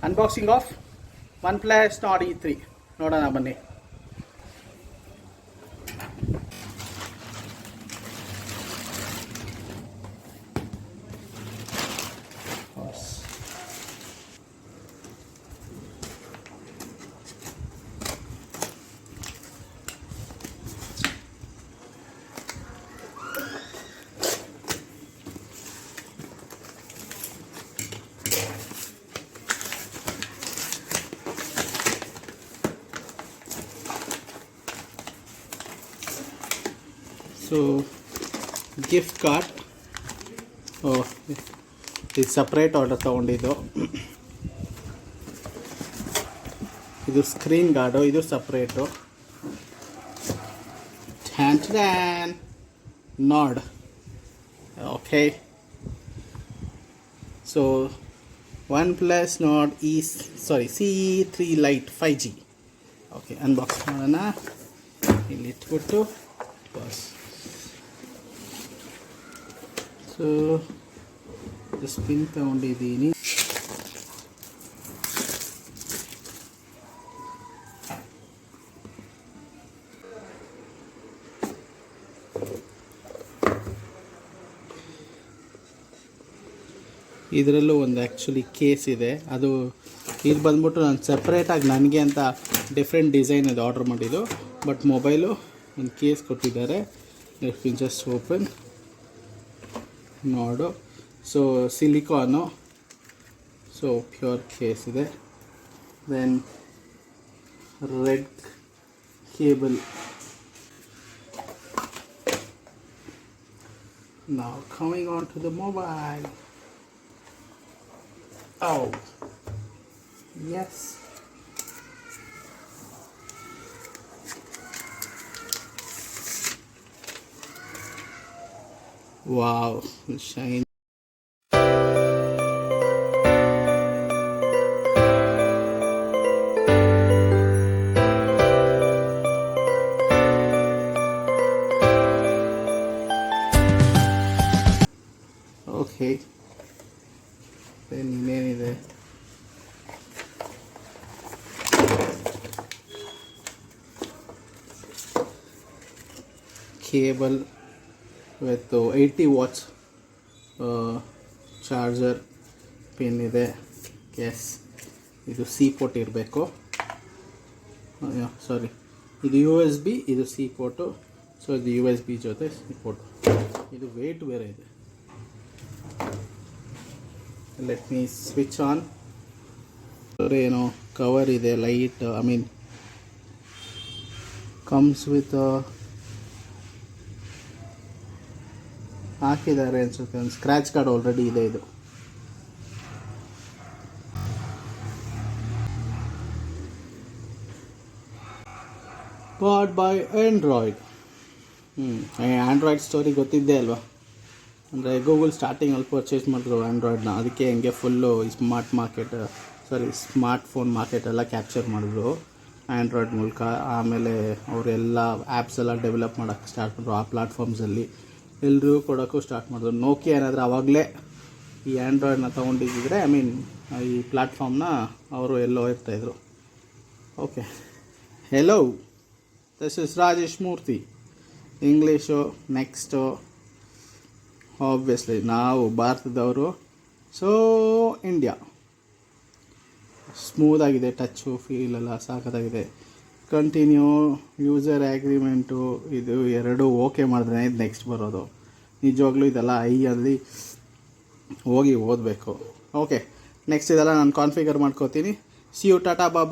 Unboxing of OnePlus Nord E3 ನೋಡೋಣ ಬನ್ನಿ. So gift card ಇದು ಸಪ್ರೇಟ್ ಆರ್ಡರ್ ತೊಗೊಂಡಿದ್ದು. ಇದು ಸ್ಕ್ರೀನ್ ಗಾರ್ಡು, ಇದು ಸಪ್ರೇಟು. ಡ್ಯಾನ್ Nord. Okay, so OnePlus Nord CE3 Lite 5G. Okay, unbox ಮಾಡೋಣ. ಇಲ್ಲಿ ಇಟ್ಬಿಟ್ಟು ಬಸ್. ಸೊ ಸ್ಪಿನ್ ತಗೊಂಡಿದ್ದೀನಿ. ಇದರಲ್ಲೂ ಒಂದು ಆ್ಯಕ್ಚುಲಿ ಕೇಸ್ ಇದೆ. ಅದು ಇದು ಬಂದ್ಬಿಟ್ಟು ನಾನು ಸಪ್ರೇಟಾಗಿ ನನಗೆ ಅಂತ ಡಿಫ್ರೆಂಟ್ ಡಿಸೈನ್ ಅದು ಆರ್ಡ್ರ್ ಮಾಡಿದ್ದು. ಬಟ್ ಮೊಬೈಲು ಒಂದು ಕೇಸ್ ಕೊಟ್ಟಿದ್ದಾರೆ. Let me just open. ನೋಡು, so silicone, so pure case ಇದೆ. Then red cable. Now coming on to the mobile. Oh yes, wow, shine. Okay, then ಇನ್ನೇನಿದೆ? Cable with 80 watts charger pin ಇದೆ. Yes, ಇದು C port ಇರಬೇಕು. Sorry, ಇದು USB, ಇದು C port. So ಇದು USB ಜೊತೆ C port. ಇದು weight ಬೇರೆ ಇದೆ. Let me switch on. ಏನೋ ಕವರ್ ಇದೆ, light, I mean comes with ಹಾಕಿದ್ದಾರೆ ಅನ್ಸುತ್ತೆ. ಒಂದು ಸ್ಕ್ರ್ಯಾಚ್ ಕಾರ್ಡ್ ಆಲ್ರೆಡಿ ಇದೆ. ಇದು powered by Android. Android story ಗೊತ್ತಿದ್ದೇ ಅಲ್ವಾ? ಅಂದರೆ ಗೂಗಲ್ ಸ್ಟಾರ್ಟಿಂಗಲ್ಲಿ ಪರ್ಚೇಸ್ ಮಾಡಿದ್ರು ಆ್ಯಂಡ್ರಾಯ್ಡ್ನ. ಅದಕ್ಕೆ ಹಂಗೆ ಫುಲ್ಲು ಸ್ಮಾರ್ಟ್ ಫೋನ್ ಮಾರ್ಕೆಟ್ ಎಲ್ಲ ಕ್ಯಾಪ್ಚರ್ ಮಾಡಿದ್ರು ಆ್ಯಂಡ್ರಾಯ್ಡ್ ಮೂಲಕ. ಆಮೇಲೆ ಅವರೆಲ್ಲ ಆ್ಯಪ್ಸ್ ಎಲ್ಲ ಡೆವಲಪ್ ಮಾಡೋಕ್ಕೆ ಸ್ಟಾರ್ಟ್ ಮಾಡಿದ್ರು. ಆ ಪ್ಲಾಟ್ಫಾರ್ಮ್ಸಲ್ಲಿ ಎಲ್ರಿಗೂ ಕೊಡೋಕ್ಕೂ ಸ್ಟಾರ್ಟ್ ಮಾಡಿದ್ರು. ನೋಕಿಯಾ ಏನಾದರೂ ಆವಾಗಲೇ ಈ ಆ್ಯಂಡ್ರಾಯ್ಡ್ನ ತೊಗೊಂಡಿದ್ದರೆ, ಐ ಮೀನ್ ಈ ಪ್ಲ್ಯಾಟ್ಫಾರ್ಮ್ನ ಅವರು ಎಲ್ಲೋ ಇರ್ತಾಯಿದ್ರು. Okay, hello, this is Rajesh Murthy. English next. Obviously ನಾವು ಭಾರತದವರು. ಸೊ ಇಂಡಿಯಾ ಸ್ಮೂದಾಗಿದೆ, ಟಚ್ಚು ಫೀಲೆಲ್ಲ ಸಾಕತ್ತಾಗಿದೆ. ಕಂಟಿನ್ಯೂ, ಯೂಸರ್ ಅಗ್ರಿಮೆಂಟು, ಇದು ಎರಡು ಓಕೆ ಮಾಡಿದ್ರೆ ಇದು ನೆಕ್ಸ್ಟ್ ಬರೋದು. ನಿಜವಾಗ್ಲೂ ಇದೆಲ್ಲ ಅಲ್ಲಿ ಹೋಗಿ ಓದಬೇಕು. ಓಕೆ, ನೆಕ್ಸ್ಟ್ ಇದೆಲ್ಲ ನಾನು ಕಾನ್ಫಿಗರ್ ಮಾಡ್ಕೋತೀನಿ. ಸಿ ಯು, ಟಾಟಾ, ಬಾಬಾ.